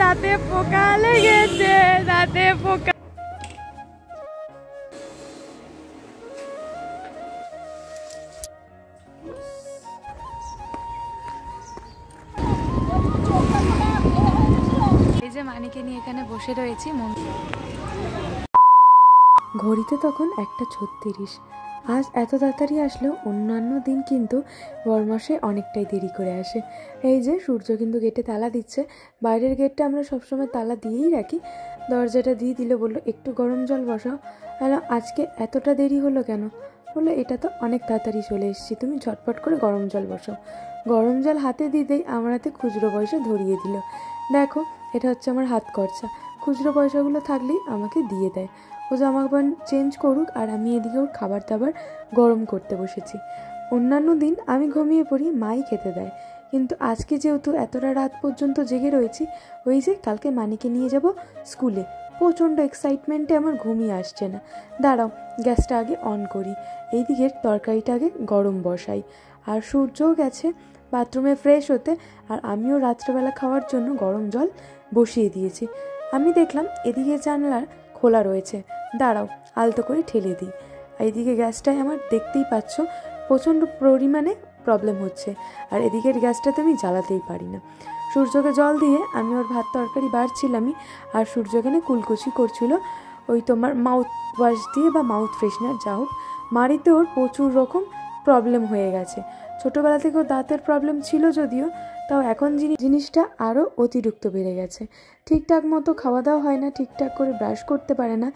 দাঁতে পোকা লেগেছে, দাঁতে পোকা। এই যে মানিকে নিয়ে এখানে বসে রয়েছি। ঘড়িতে তখন 1:36। আজ এত তাড়াতাড়ি আসলেও অন্যান্য দিন কিন্তু বরমাসে অনেকটাই দেরি করে আসে। এই যে সূর্য কিন্তু গেটে তালা দিচ্ছে। বাইরের গেটটা আমরা সবসময় তালা দিয়েই রাখি। দরজাটা দিয়ে দিল, বললো একটু গরম জল বসাও। আজকে এতটা দেরি হলো কেন? বললো এটা তো অনেক তাড়াতাড়ি চলে এসেছি, তুমি ঝটপট করে গরম জল বসাও। গরম জল হাতে দিতেই আমার হাতে খুচরো পয়সা ধরিয়ে দিল। দেখো, এটা হচ্ছে আমার হাত খরচা। খুচরো পয়সাগুলো থাকলেই আমাকে দিয়ে দেয়। ও জামা কাপড় চেঞ্জ করুক আর আমি এদিকে ওর খাবার দাবার গরম করতে বসেছি। অন্যান্য দিন আমি ঘুমিয়ে পড়ি, মাই খেতে দেয়, কিন্তু আজকে যেহেতু এতটা রাত পর্যন্ত জেগে রয়েছি, ওই যে কালকে মানিকে নিয়ে যাব স্কুলে, প্রচণ্ড এক্সাইটমেন্টে আমার ঘুমিয়ে আসছে না। দাঁড়াও, গ্যাসটা আগে অন করি, এই দিকের তরকারিটা আগে গরম বসাই। আর সূর্যও গেছে বাথরুমে ফ্রেশ হতে, আর আমিও রাত্রেবেলা খাওয়ার জন্য গরম জল বসিয়ে দিয়েছি। আমি দেখলাম এদিকে জানলার খোলা রয়েছে, দাঁড়াও আলতো করে ঠেলে দিই। এইদিকে গ্যাসটায় আমার দেখতেই পাচ্ছ প্রচণ্ড পরিমাণে প্রবলেম হচ্ছে, আর এদিকের গ্যাসটাতে আমি জ্বালাতেই পারি না। সূর্যকে জল দিয়ে আমি ওর ভাত তরকারি বাড়ছিলামই, আর সূর্য এখানে কুলকুচি করছিল ওই তোমার মাউথ ওয়াশ দিয়ে বা মাউথ ফ্রেশনার, যা হোক। মাড়িতে ওর প্রচুর রকম প্রবলেম হয়ে গেছে। ছোটোবেলা থেকে ওর দাঁতের প্রবলেম ছিল যদিও, তাও এখন জিনিসটা আরও অতিরিক্ত বেড়ে গেছে। ঠিকঠাক মতো খাওয়া দাওয়া হয় না, ঠিকঠাক করে ব্রাশ করতে পারে না,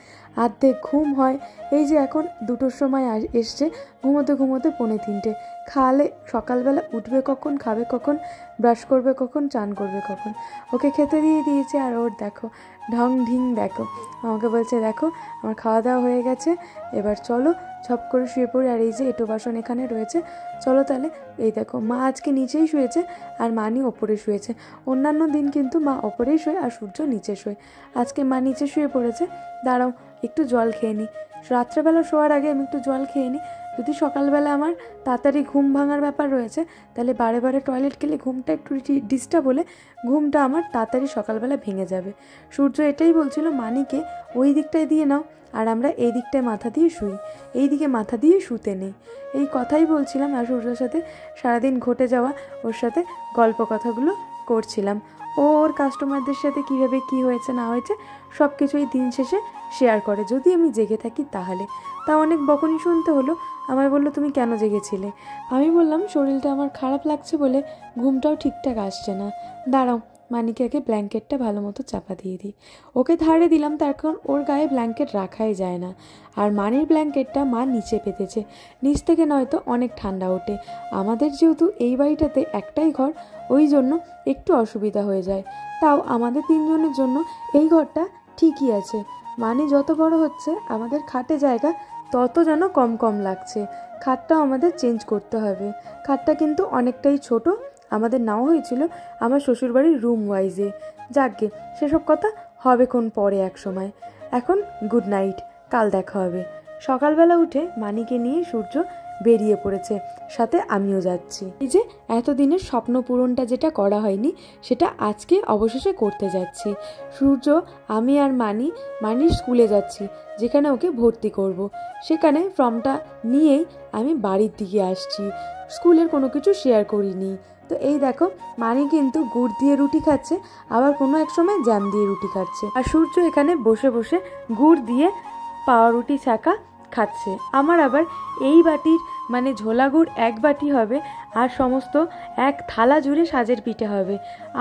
আর্ধেক ঘুম হয়। এই যে এখন 2টোর সময় এসছে, ঘুমোতে ঘুমোতে 2:45। খাওয়ালে সকালবেলা উঠবে কখন, খাবে কখন, ব্রাশ করবে কখন, চান করবে কখন? ওকে খেতে দিয়ে দিয়েছে, আর ওর দেখো ঢং ঢিং দেখো। আমাকে বলছে দেখো আমার খাওয়া দাওয়া হয়ে গেছে, এবার চলো ঝপ করে শুয়ে পড়ি। আর এই যে এঁটো বাসন এখানে রয়েছে, চলো তাহলে। এই দেখো মা আজকে নিচেই শুয়েছে আর মানি ওপরে শুয়েছে। অন্যান্য দিন কিন্তু মা ওপরেই শোয় আর সূর্য নিচে শোয়। আজকে মা নিচে শুয়ে পড়েছে। দাঁড়াও একটু জল খেয়ে নিই, রাত্রেবেলা শোয়ার আগে আমি একটু জল খেয়ে নিই। যদি সকালবেলা আমার তাড়াতাড়ি ঘুম ভাঙার ব্যাপার রয়েছে, তাহলে বারে বারে টয়লেট গেলে ঘুমটা একটু ডিস্টার্ব হলে ঘুমটা আমার তাড়াতাড়ি সকালবেলা ভেঙে যাবে। সূর্য এটাই বলছিল মানিকে ওই দিকটায় দিয়ে নাও, আর আমরা এই দিকটায় মাথা দিয়ে শুই, এই দিকে মাথা দিয়ে শুতে নেই। এই কথাই বলছিলাম, আর সূর্যর সাথে সারাদিন ঘটে যাওয়া ওর সাথে গল্প কথাগুলো করছিলাম। ওর কাস্টমারদের সাথে কীভাবে কী হয়েছে না হয়েছে সব কিছুই দিন শেষে শেয়ার করে, যদি আমি জেগে থাকি তাহলে। তা অনেক বকুনি শুনতে হলো। আমায় বললো তুমি কেন জেগেছিলে? আমি বললাম শরীরটা আমার খারাপ লাগছে বলে, ঘুমটাও ঠিকঠাক আসছে না। দাঁড়াও মানিকে আগে ব্ল্যাঙ্কেটটা ভালো মতো চাপা দিয়ে দিই। ওকে ধারে দিলাম, তার কারণ ওর গায়ে ব্ল্যাঙ্কেট রাখাই যায় না। আর মানির ব্ল্যাঙ্কেটটা মা নিচে পেতেছে, নিচ থেকে নয়তো অনেক ঠান্ডা ওঠে। আমাদের যেহেতু এই বাড়িটাতে একটাই ঘর, ওই জন্য একটু অসুবিধা হয়ে যায়। তাও আমাদের 3জনের জন্য এই ঘরটা ঠিকই আছে। মানি যত বড় হচ্ছে আমাদের খাটে জায়গা তত যেন কম কম লাগছে। খাটটাও আমাদের চেঞ্জ করতে হবে। খাটটা কিন্তু অনেকটাই ছোট, আমাদের নেওয়া হয়েছিল আমার শ্বশুরবাড়ির রুম ওয়াইজে। যাকগে সেসব কথা হবে কোন পরে এক সময়। এখন গুড নাইট, কাল দেখা হবে। সকালবেলা উঠে মানিকে নিয়ে সূর্য বেরিয়ে পড়েছে, সাথে আমিও যাচ্ছি। এই যে এতদিনের স্বপ্ন পূরণটা যেটা করা হয়নি, সেটা আজকে অবশেষে করতে যাচ্ছি। সূর্য, আমি আর মানির স্কুলে যাচ্ছি, যেখানে ওকে ভর্তি করব। সেখানে ফর্মটা নিয়েই আমি বাড়ির দিকে আসছি। স্কুলের কোনো কিছু শেয়ার করিনি। তো এই দেখো মানি কিন্তু গুড় দিয়ে রুটি খাচ্ছে, আবার কোনো এক সময় জ্যাম দিয়ে রুটি খাচ্ছে। আর সূর্য এখানে বসে বসে গুড় দিয়ে পাউরুটি ছাকা খাচ্ছে। আমার আবার এই বাটির মানে ঝোলা গুড় 1 বাটি হবে, আর সমস্ত এক থালা জুড়ে সাজের পিঠে হবে।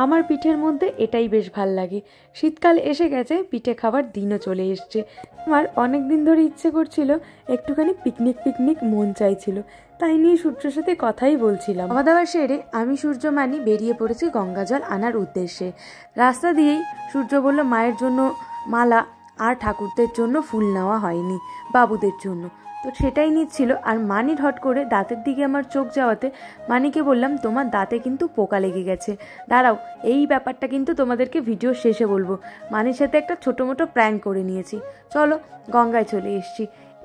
আমার পিঠের মধ্যে এটাই বেশ ভাল লাগে। শীতকাল এসে গেছে, পিঠে খাবার দিনও চলে এসছে। আমার অনেক দিন ধরে ইচ্ছে করছিল, একটুখানি পিকনিক মন চাইছিল, তাই নিয়ে সূর্যের সাথে কথাই বলছিলাম। খাওয়া দাওয়া সেরে আমি সূর্য মানি বেরিয়ে পড়েছি গঙ্গা জল আনার উদ্দেশ্যে। রাস্তা দিয়েই সূর্য বলল মায়ের জন্য মালা আর ঠাকুরদের জন্য ফুল নেওয়া হয়নি, বাবুদের জন্য, তো সেটাই নিচ্ছিল। আর মানির হট করে দাঁতের দিকে আমার চোখ যাওয়াতে মানিকে বললাম তোমার দাঁতে কিন্তু পোকা লেগে গেছে। দাঁড়াও এই ব্যাপারটা কিন্তু তোমাদেরকে ভিডিও শেষে বলবো। মানির সাথে একটা ছোটো মোটো প্র্যাঙ্ক করে নিয়েছি। চলো গঙ্গায় চলে এসছি।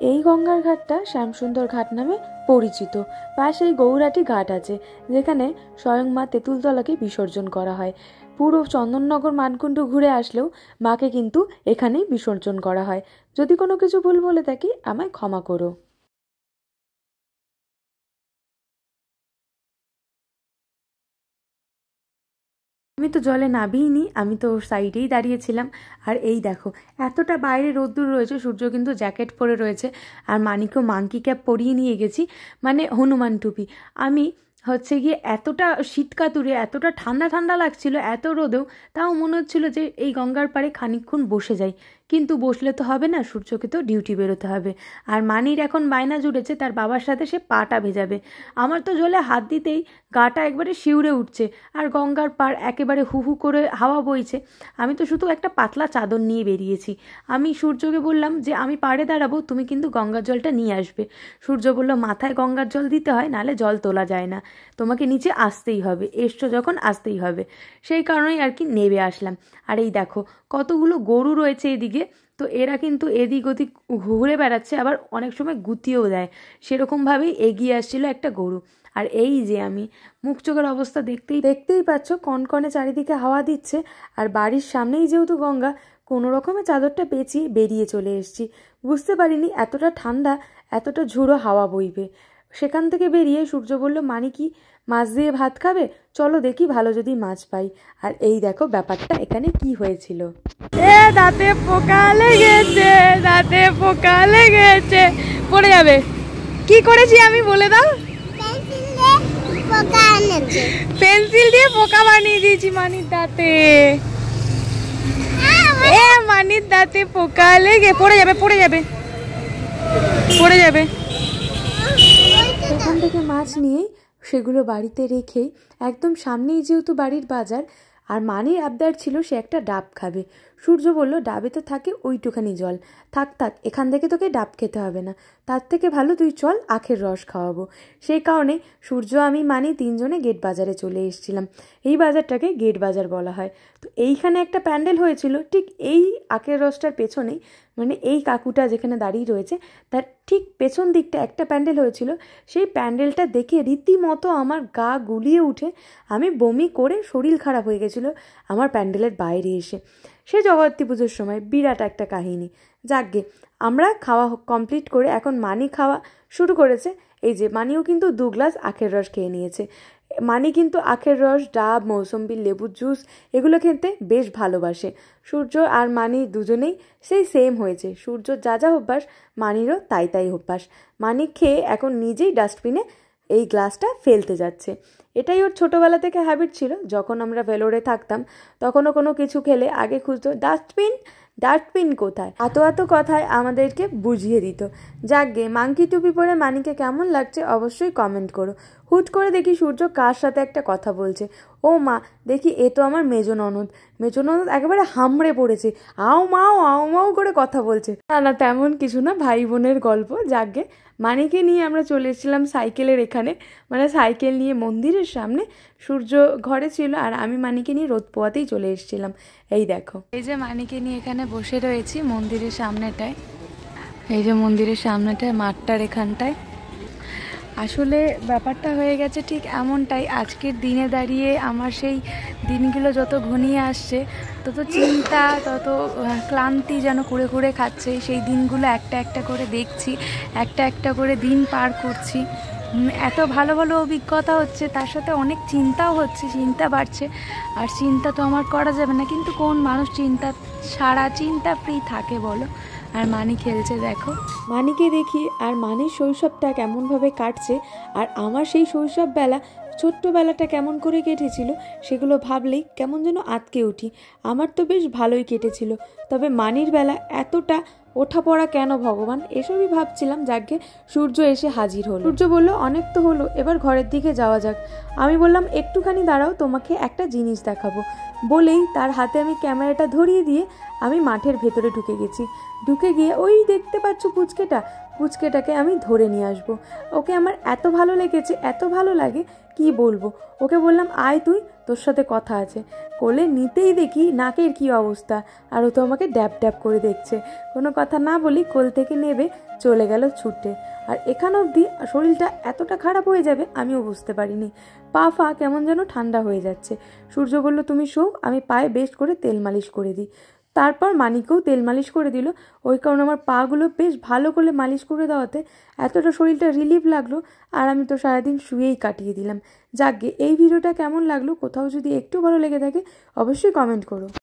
এই গঙ্গার ঘাটটা শ্যামসুন্দর ঘাট নামে পরিচিত। পাশেই গৌরাটি ঘাট আছে, যেখানে স্বয়ং মা তেঁতুলতলাকে বিসর্জন করা হয়। পুরো চন্দননগর মানকুণ্ড ঘুরে আসলেও মাকে কিন্তু এখানেই বিসর্জন করা হয়। যদি কোনো কিছু ভুল বলে থাকি আমায় ক্ষমা করো। আমি তো জলে নাবিইনি, আমি তো ওর সাইডেই দাঁড়িয়েছিলাম। আর এই দেখো, এতটা বাইরে রোদ্দুর রয়েছে, সূর্য কিন্তু জ্যাকেট পরে রয়েছে, আর মানিকও মাংকি ক্যাপ পরিয়ে নিয়ে গেছি, মানে হনুমান টুপি। আমি হচ্ছে গিয়ে এতটা শীতকাতুরে, এতটা ঠান্ডা ঠান্ডা লাগছিল এত রোদেও, তাও মনে হচ্ছিল যে এই গঙ্গার পাড়ে খানিকক্ষণ বসে যাই। কিন্তু বসলে তো হবে না, সূর্যকে তো ডিউটি বেরোতে হবে। আর মানির এখন বায়না জুড়েছে তার বাবার সাথে সে পাটা ভেজাবে। আমার তো জলে হাত দিতেই গাটা একবারে শিউরে উঠছে, আর গঙ্গার পাড় একেবারে হু হু করে হাওয়া বইছে। আমি তো শুধু একটা পাতলা চাদর নিয়ে বেরিয়েছি। আমি সূর্যকে বললাম যে আমি পাড়ে দাঁড়াবো, তুমি কিন্তু গঙ্গার জলটা নিয়ে আসবে। সূর্য বলল, মাথায় গঙ্গার জল দিতে হয়, নাহলে জল তোলা যায় না, তোমাকে নিচে আসতেই হবে, এসছো যখন আসতেই হবে। সেই কারণেই আর কি নেবে আসলাম। আর এই দেখো কতগুলো গরু রয়েছে এদিকে, তো এরা কিন্তু এদিক ওদিক ঘুরে বেড়াচ্ছে, আবার অনেক সময় গুতিয়েও দেয়। সেরকমভাবেই এগিয়ে আসছিল একটা গরু। আর এই যে আমি মুখ চোখের অবস্থা দেখতেই পাচ্ছ, কনকনে চারিদিকে হাওয়া দিচ্ছে। আর বাড়ির সামনেই যেহেতু গঙ্গা, কোনো রকমে চাদরটা পেঁচিয়ে বেরিয়ে চলে এসেছি। বুঝতে পারিনি এতটা ঠান্ডা, এতটা ঝুড়ো হাওয়া বইবে। সেখান থেকে বেরিয়ে সূর্য বলল, মানি কি মাছ দিয়ে ভাত খাবে? চলো দেখি ভালো যদি মাছ পাই। আর এই দেখো ব্যাপারটা এখানে কি হয়েছিল। দাঁতে পোকা লেগেছে, দাঁতে পোকা লেগেছে, পড়ে যাবে। কি করেছি আমি বলে দাও? পেন্সিল দিয়ে পোকা বানিয়ে দিয়েছি মানির দাঁতে। মানির দাঁতে পোকা লেগে পড়ে যাবে, পড়ে যাবে, পড়ে যাবে। সেখান থেকে মাছ নিয়ে সেগুলো বাড়িতে রেখেই একদম সামনেই যেহেতু বাড়ির বাজার, আর মানির আবদার ছিল সে একটা ডাব খাবে। সূর্য বলল, ডাবে তো থাকে ওইটুখানি জল, থাক থাক, এখান থেকে তোকে ডাব খেতে হবে না, তার থেকে ভালো তুই চল আখের রস খাওয়াবো। সেই কারণে সূর্য, আমি মানি তিনজনে গেট বাজারে চলে এসেছিলাম। এই বাজারটাকে গেট বাজার বলা হয়। তো এইখানে একটা প্যান্ডেল হয়েছিল, ঠিক এই আখের রসটার পেছনেই, মানে এই কাকুটা যেখানে দাঁড়িয়ে রয়েছে তার ঠিক পেছন দিকটা একটা প্যান্ডেল হয়েছিল। সেই প্যান্ডেলটা দেখে রীতিমতো আমার গা গুলিয়ে উঠে আমি বমি করে শরীর খারাপ হয়ে গেছিলো আমার প্যান্ডেলের বাইরে এসে। সে জগদ্ধাত্রী পুজোর সময় বিরাট একটা কাহিনী। যাকগে, আমরা খাওয়া কমপ্লিট করে এখন মানি খাওয়া শুরু করেছে। এই যে মানিও কিন্তু 2 গ্লাস আখের রস খেয়ে নিয়েছে। মানি কিন্তু আখের রস, ডাব, মৌসম্বি, লেবুর জুস এগুলো খেতে বেশ ভালোবাসে। সূর্য আর মানি দুজনেই সেই সেম হয়েছে। সূর্যর যা যা অভ্যাস, মানিরও তাই তাই অভ্যাস। মানি খেয়ে এখন নিজেই ডাস্টবিনে এই গ্লাসটা ফেলতে যাচ্ছে। এটাই ওর ছোটোবেলা থেকে হ্যাবিট ছিল। যখন আমরা ভেলোরে থাকতাম তখনও কোনো কিছু খেলে আগে খুঁজতো ডাস্টবিন, ডাস্টবিন কোথায়, এত এত কথায় আমাদেরকে বুঝিয়ে দিত। যাকগে, মাংকি টুপি পরে মানিকে কেমন লাগছে অবশ্যই কমেন্ট করো। হুট করে দেখি সূর্য কার সাথে একটা কথা বলছে। ও মা, দেখি এ তো আমার মেজো ননদ। মেজো ননদ একেবারে হামড়ে পড়েছে, আও মাও করে কথা বলছে। না না, তেমন কিছু না, ভাই বোনের গল্প। যাকগে, মানিকে নিয়ে আমরা চলে এসেছিলাম সাইকেলের এখানে, মানে সাইকেল নিয়ে মন্দিরের সামনে। সূর্য ঘরে ছিল আর আমি মানিকে নিয়ে রোদ পোয়াতেই চলে এসেছিলাম। এই দেখো, এই যে মানিকে নিয়ে এখানে বসে রয়েছি মন্দিরের সামনেটায়। এই যে মন্দিরের সামনেটায়, মাঠটার এখানটায়। আসলে ব্যাপারটা হয়ে গেছে ঠিক এমনটাই। আজকের দিনে দাঁড়িয়ে আমার সেই দিনগুলো যত ঘনিয়ে আসছে, তত চিন্তা, তত ক্লান্তি যেন কুড়ে কুড়ে খাচ্ছে। সেই দিনগুলো একটা একটা করে দেখছি, একটা একটা করে দিন পার করছি। এত ভালো ভালো অভিজ্ঞতা হচ্ছে, তার সাথে অনেক চিন্তাও হচ্ছে, চিন্তা বাড়ছে। আর চিন্তা তো আমার করা যাবে না, কিন্তু কোন মানুষ চিন্তা সারা চিন্তা ফ্রি থাকে বলো? আর মানি খেলছে দেখো, মানিকে দেখি আর মানির শৈশবটা কেমনভাবে কাটছে, আর আমার সেই শৈশববেলা, ছোট্টবেলাটা কেমন করে কেটেছিল সেগুলো ভাবলেই কেমন যেন আটকে উঠি। আমার তো বেশ ভালোই কেটেছিল, তবে মানির বেলা এতটা ওঠা পড়া কেন ভগবান, এসবই ভাবছিলাম। যাকে সূর্য এসে হাজির হলো। সূর্য বলল, অনেক তো হলো, এবার ঘরের দিকে যাওয়া যাক। আমি বললাম, একটুখানি দাঁড়াও, তোমাকে একটা জিনিস দেখাবো। বলেই তার হাতে আমি ক্যামেরাটা ধরিয়ে দিয়ে আমি মাঠের ভেতরে ঢুকে গেছি। ঢুকে গিয়ে ওই দেখতে পাচ্ছ পুচকেটা, পুচকেটাকে আমি ধরে নিয়ে আসবো। ওকে আমার এত ভালো লেগেছে, এত ভালো লাগে কি বলবো। ওকে বললাম আয় তুই, তোর সাথে কথা আছে। কোলে নিতেই দেখি নাকের কি অবস্থা, আর ও তো আমাকে ড্যাব ড্যাব করে দেখছে। কোনো কথা না বলি কোল থেকে নেবে চলে গেল ছুটে। আর এখান অবধি শরীরটা এতটা খারাপ হয়ে যাবে আমিও বুঝতে পারিনি। পা ফা কেমন যেন ঠান্ডা হয়ে যাচ্ছে। সূর্য বলল তুমি শো, আমি পায়ে বেশ করে তেল মালিশ করে দিই। তারপর মানিকেও তেল মালিশ করে দিল। ওই কারণে আমার পাগুলো বেশ ভালো করে মালিশ করে দেওয়াতে এতটা শরীরটা রিলিফ লাগলো। আর আমি তো সারাদিন শুয়েই কাটিয়ে দিলাম। যাকগে, এই ভিডিওটা কেমন লাগলো, কোথাও যদি একটু ভালো লেগে থাকে অবশ্যই কমেন্ট করো।